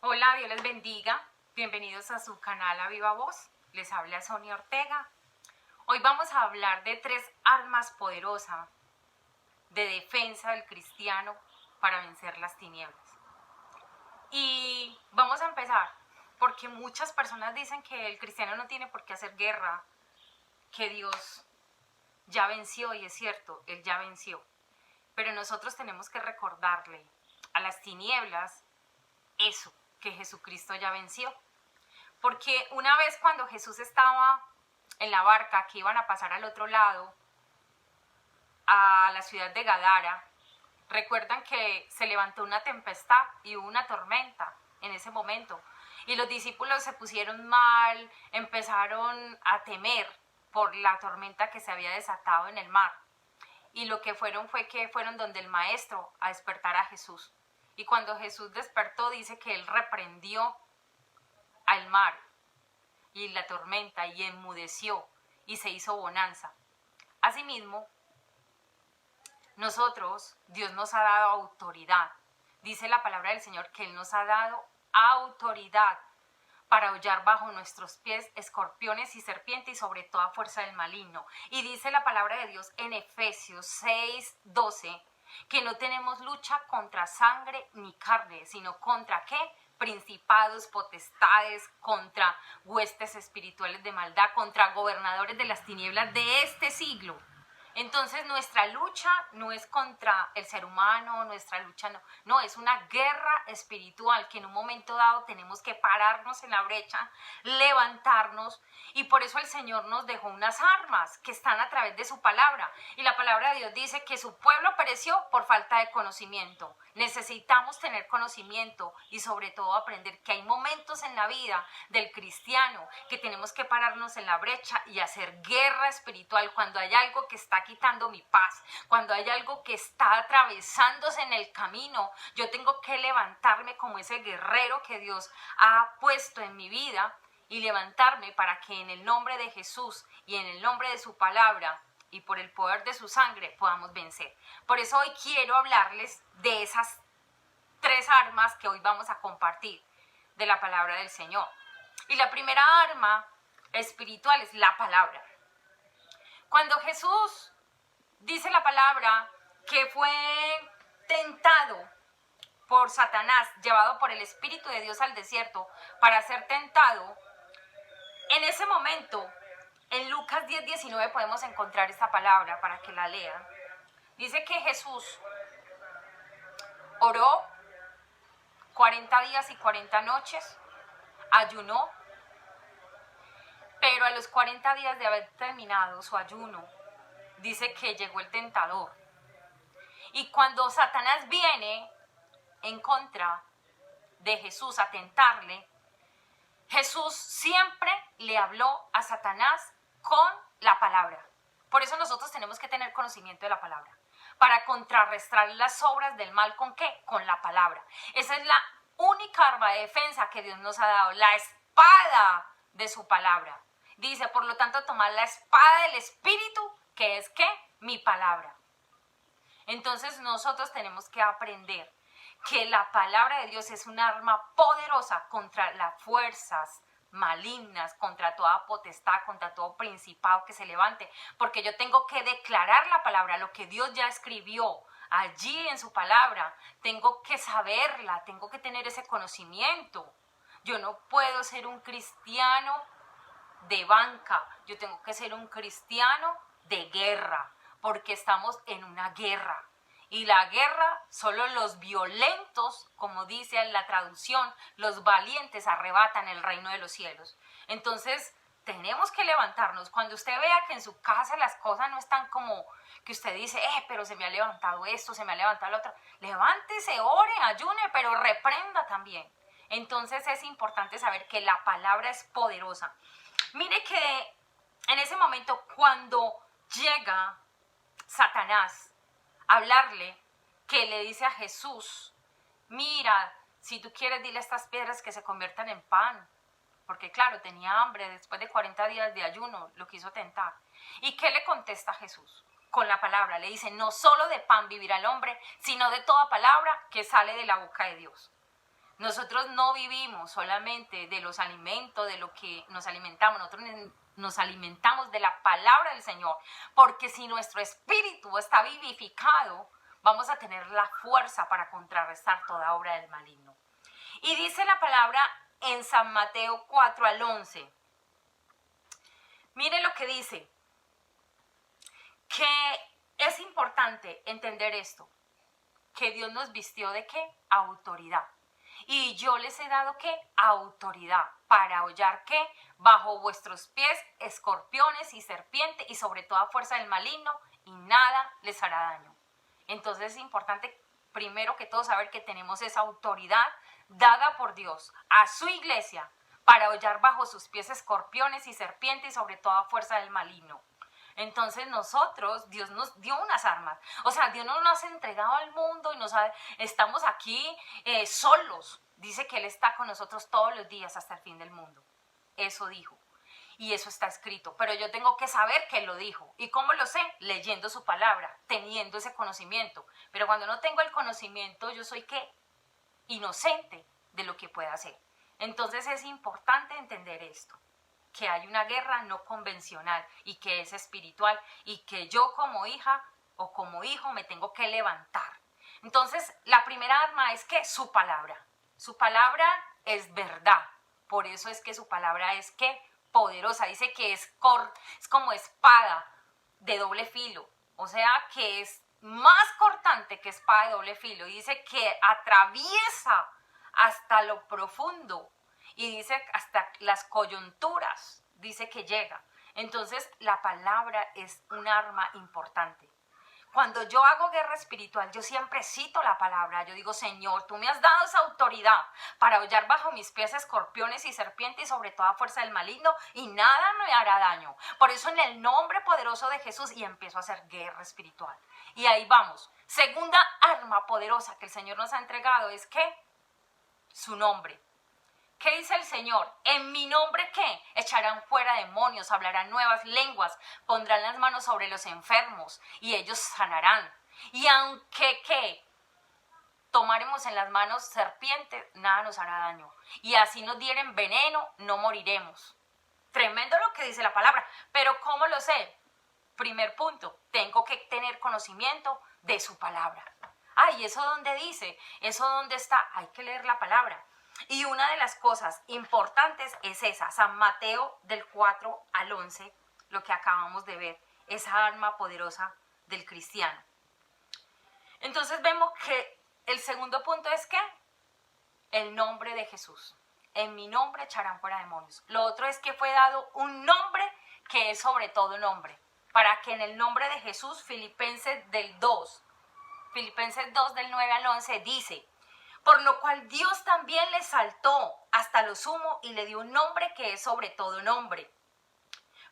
Hola, Dios les bendiga. Bienvenidos a su canal A Viva Voz. Les habla Sonia Ortega. Hoy vamos a hablar de 3 armas poderosas de defensa del cristiano para vencer las tinieblas. Y vamos a empezar porque muchas personas dicen que el cristiano no tiene por qué hacer guerra, que Dios ya venció, y es cierto, Él ya venció. Pero nosotros tenemos que recordarle a las tinieblas eso, que Jesucristo ya venció. Porque una vez cuando Jesús estaba en la barca que iban a pasar al otro lado, a la ciudad de Gadara, recuerdan que se levantó una tempestad y hubo una tormenta en ese momento. Y los discípulos se pusieron mal, empezaron a temer por la tormenta que se había desatado en el mar. Y lo que fueron fue que fueron donde el maestro a despertar a Jesús. Y cuando Jesús despertó, dice que él reprendió al mar y la tormenta y enmudeció y se hizo bonanza. Asimismo, nosotros, Dios nos ha dado autoridad. Dice la palabra del Señor que Él nos ha dado autoridad para hollar bajo nuestros pies escorpiones y serpientes y sobre toda fuerza del maligno. Y dice la palabra de Dios en Efesios 6:12 que no tenemos lucha contra sangre ni carne, sino contra ¿qué? Principados, potestades, contra huestes espirituales de maldad, contra gobernadores de las tinieblas de este siglo. Entonces nuestra lucha no es contra el ser humano, nuestra lucha no, es una guerra espiritual que en un momento dado tenemos que pararnos en la brecha, levantarnos, y por eso el Señor nos dejó unas armas que están a través de su palabra. Y la palabra de Dios dice que su pueblo pereció por falta de conocimiento. Necesitamos tener conocimiento y sobre todo aprender que hay momentos en la vida del cristiano que tenemos que pararnos en la brecha y hacer guerra espiritual cuando hay algo que está quitando mi paz, cuando hay algo que está atravesándose en el camino. Yo tengo que levantarme como ese guerrero que Dios ha puesto en mi vida y levantarme para que en el nombre de Jesús y en el nombre de su palabra y por el poder de su sangre podamos vencer. Por eso hoy quiero hablarles de esas 3 armas que hoy vamos a compartir de la palabra del Señor. Y la primera arma espiritual es la palabra. Cuando Jesús dice la palabra que fue tentado por Satanás, llevado por el Espíritu de Dios al desierto para ser tentado, en ese momento, en Lucas 10:19 podemos encontrar esta palabra para que la lean. Dice que Jesús oró 40 días y 40 noches, ayunó, pero a los 40 días de haber terminado su ayuno, dice que llegó el tentador. Y cuando Satanás viene en contra de Jesús a tentarle, Jesús siempre le habló a Satanás con la palabra. Por eso nosotros tenemos que tener conocimiento de la palabra, para contrarrestar las obras del mal. ¿Con qué? Con la palabra. Esa es la única arma de defensa que Dios nos ha dado, la espada de su palabra. Dice, por lo tanto, tomad la espada del Espíritu, que es ¿qué? Mi palabra. Entonces nosotros tenemos que aprender que la palabra de Dios es un arma poderosa contra las fuerzas malignas, contra toda potestad, contra todo principado que se levante, porque yo tengo que declarar la palabra, lo que Dios ya escribió allí en su palabra. Tengo que saberla, tengo que tener ese conocimiento. Yo no puedo ser un cristiano de banca, yo tengo que ser un cristiano de guerra, porque estamos en una guerra. Y la guerra, solo los violentos, como dice en la traducción, los valientes arrebatan el reino de los cielos. Entonces, tenemos que levantarnos. Cuando usted vea que en su casa las cosas no están como que usted dice, pero se me ha levantado esto, se me ha levantado lo otro. Levántese, ore, ayune, pero reprenda también. Entonces, es importante saber que la palabra es poderosa. Mire que en ese momento, cuando llega Satanás, hablarle, que le dice a Jesús, mira, si tú quieres dile a estas piedras que se conviertan en pan, porque claro, tenía hambre, después de 40 días de ayuno, lo quiso tentar. ¿Y qué le contesta Jesús? Con la palabra, le dice, no solo de pan vivirá el hombre, sino de toda palabra que sale de la boca de Dios. Nosotros no vivimos solamente de los alimentos, de lo que nos alimentamos, nosotros nos alimentamos de la palabra del Señor, porque si nuestro espíritu está vivificado, vamos a tener la fuerza para contrarrestar toda obra del maligno. Y dice la palabra en San Mateo 4 al 11. Mire lo que dice, que es importante entender esto, que Dios nos vistió de ¿qué? Autoridad. Y yo les he dado ¿qué? Autoridad para hollar ¿qué? Bajo vuestros pies escorpiones y serpientes y sobre toda fuerza del maligno, y nada les hará daño. Entonces es importante primero que todo saber que tenemos esa autoridad dada por Dios a su iglesia para hollar bajo sus pies escorpiones y serpientes y sobre toda fuerza del maligno. Entonces nosotros, Dios nos dio unas armas. O sea, Dios no nos ha entregado al mundo y estamos aquí solos. Dice que Él está con nosotros todos los días hasta el fin del mundo. Eso dijo. Y eso está escrito. Pero yo tengo que saber que Él lo dijo. ¿Y cómo lo sé? Leyendo su palabra, teniendo ese conocimiento. Pero cuando no tengo el conocimiento, yo soy ¿qué? Inocente de lo que pueda hacer. Entonces es importante entender esto, que hay una guerra no convencional y que es espiritual y que yo como hija o como hijo me tengo que levantar. Entonces la primera arma es que su palabra es verdad, por eso es que su palabra es que poderosa, dice que es como espada de doble filo, o sea que es más cortante que espada de doble filo, y dice que atraviesa hasta lo profundo y dice hasta las coyunturas, dice que llega. Entonces la palabra es un arma importante. Cuando yo hago guerra espiritual, yo siempre cito la palabra. Yo digo, Señor, tú me has dado esa autoridad para hollar bajo mis pies escorpiones y serpientes y sobre toda fuerza del maligno, y nada me hará daño. Por eso en el nombre poderoso de Jesús, y empiezo a hacer guerra espiritual. Y ahí vamos. Segunda arma poderosa que el Señor nos ha entregado es ¿qué? Su nombre. ¿Qué dice el Señor? En mi nombre, ¿qué? Echarán fuera demonios, hablarán nuevas lenguas, pondrán las manos sobre los enfermos y ellos sanarán. Y aunque, ¿qué? Tomaremos en las manos serpientes, nada nos hará daño. Y así nos dieren veneno, no moriremos. Tremendo lo que dice la palabra. Pero ¿cómo lo sé? Primer punto, tengo que tener conocimiento de su palabra. ¿Y eso dónde dice? ¿Eso dónde está? Hay que leer la palabra. Y una de las cosas importantes es esa, San Mateo del 4 al 11, lo que acabamos de ver, esa arma poderosa del cristiano. Entonces vemos que el segundo punto es ¿qué? El nombre de Jesús. En mi nombre echarán fuera demonios. Lo otro es que fue dado un nombre que es sobre todo nombre, para que en el nombre de Jesús, Filipenses 2 del 9 al 11 dice: por lo cual Dios también le exaltó hasta lo sumo y le dio un nombre que es sobre todo nombre,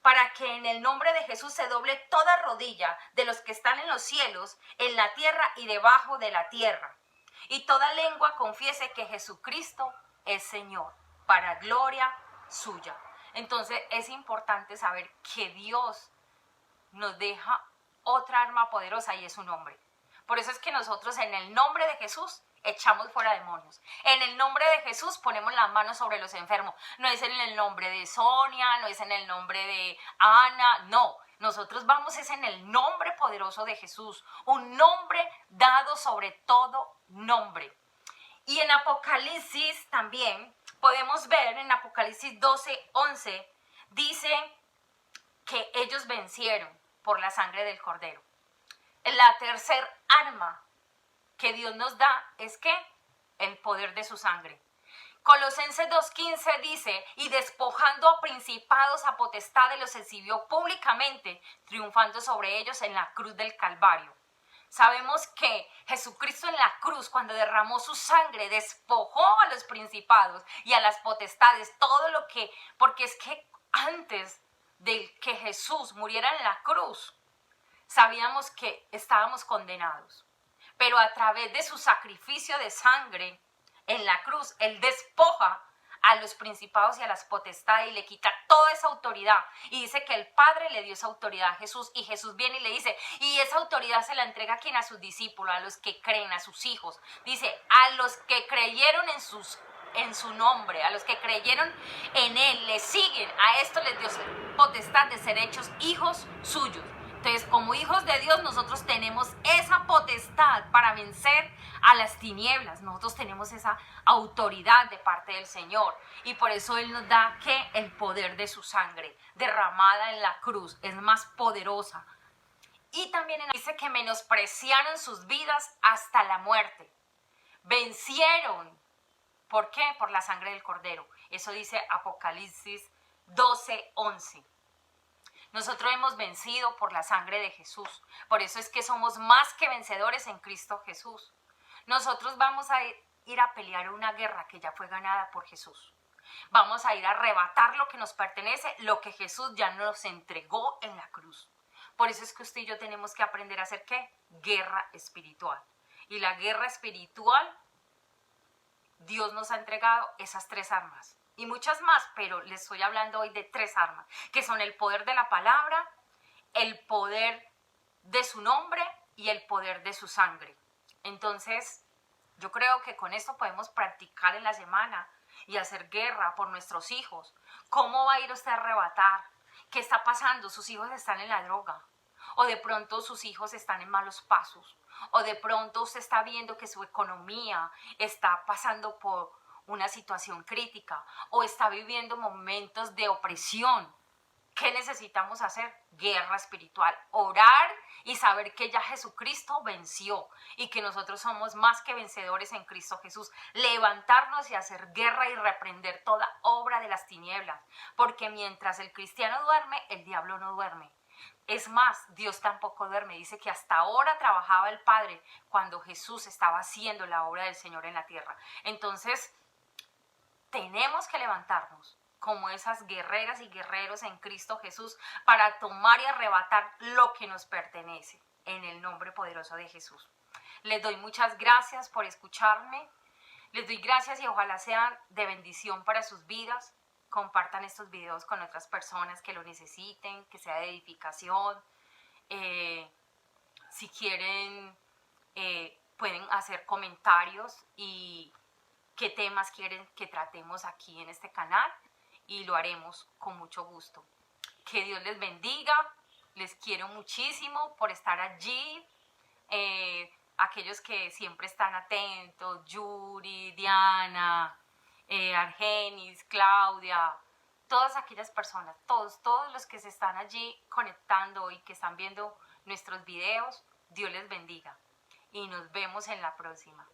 para que en el nombre de Jesús se doble toda rodilla de los que están en los cielos, en la tierra y debajo de la tierra, y toda lengua confiese que Jesucristo es Señor, para gloria suya. Entonces es importante saber que Dios nos deja otra arma poderosa y es su nombre. Por eso es que nosotros en el nombre de Jesús echamos fuera demonios. En el nombre de Jesús ponemos las manos sobre los enfermos. No es en el nombre de Sonia, no es en el nombre de Ana, no. Nosotros vamos es en el nombre poderoso de Jesús. Un nombre dado sobre todo nombre. Y en Apocalipsis también podemos ver, en Apocalipsis 12:11, dice que ellos vencieron por la sangre del Cordero. La tercer arma que Dios nos da es ¿qué? El poder de su sangre. Colosenses 2:15 dice: y despojando a principados, a potestades, los exhibió públicamente, triunfando sobre ellos en la cruz del Calvario. Sabemos que Jesucristo en la cruz, cuando derramó su sangre, despojó a los principados y a las potestades, todo lo que, porque es que antes de que Jesús muriera en la cruz, sabíamos que estábamos condenados. Pero a través de su sacrificio de sangre en la cruz, Él despoja a los principados y a las potestades y le quita toda esa autoridad. Y dice que el Padre le dio esa autoridad a Jesús, y Jesús viene y le dice, y esa autoridad se la entrega a quien, a sus discípulos, a los que creen, a sus hijos. Dice, a los que creyeron en su nombre, a los que creyeron en él, le siguen, a esto les dio potestad de ser hechos hijos suyos. Entonces, como hijos de Dios, nosotros tenemos esa potestad para vencer a las tinieblas. Nosotros tenemos esa autoridad de parte del Señor. Y por eso Él nos da que el poder de su sangre derramada en la cruz es más poderosa. Y también dice que menospreciaron sus vidas hasta la muerte. Vencieron. ¿Por qué? Por la sangre del Cordero. Eso dice Apocalipsis 12:11. Nosotros hemos vencido por la sangre de Jesús. Por eso es que somos más que vencedores en Cristo Jesús. Nosotros vamos a ir a pelear una guerra que ya fue ganada por Jesús. Vamos a ir a arrebatar lo que nos pertenece, lo que Jesús ya nos entregó en la cruz. Por eso es que usted y yo tenemos que aprender a hacer ¿qué? Guerra espiritual. Y la guerra espiritual, Dios nos ha entregado esas 3 armas. Y muchas más, pero les estoy hablando hoy de 3 armas, que son el poder de la palabra, el poder de su nombre y el poder de su sangre. Entonces, yo creo que con esto podemos practicar en la semana y hacer guerra por nuestros hijos. ¿Cómo va a ir usted a arrebatar? ¿Qué está pasando? Sus hijos están en la droga, o de pronto sus hijos están en malos pasos, o de pronto usted está viendo que su economía está pasando por una situación crítica, o está viviendo momentos de opresión. ¿Qué necesitamos hacer? Guerra espiritual, orar y saber que ya Jesucristo venció y que nosotros somos más que vencedores en Cristo Jesús. Levantarnos y hacer guerra y reprender toda obra de las tinieblas, porque mientras el cristiano duerme, el diablo no duerme. Es más, Dios tampoco duerme. Dice que hasta ahora trabajaba el Padre cuando Jesús estaba haciendo la obra del Señor en la tierra. Entonces, tenemos que levantarnos como esas guerreras y guerreros en Cristo Jesús para tomar y arrebatar lo que nos pertenece en el nombre poderoso de Jesús. Les doy muchas gracias por escucharme. Les doy gracias y ojalá sean de bendición para sus vidas. Compartan estos videos con otras personas que lo necesiten, que sea de edificación. Si quieren, pueden hacer comentarios y qué temas quieren que tratemos aquí en este canal y lo haremos con mucho gusto. Que Dios les bendiga, les quiero muchísimo por estar allí, aquellos que siempre están atentos, Yuri, Diana, Argenis, Claudia, todas aquellas personas, todos los que se están allí conectando y que están viendo nuestros videos, Dios les bendiga y nos vemos en la próxima.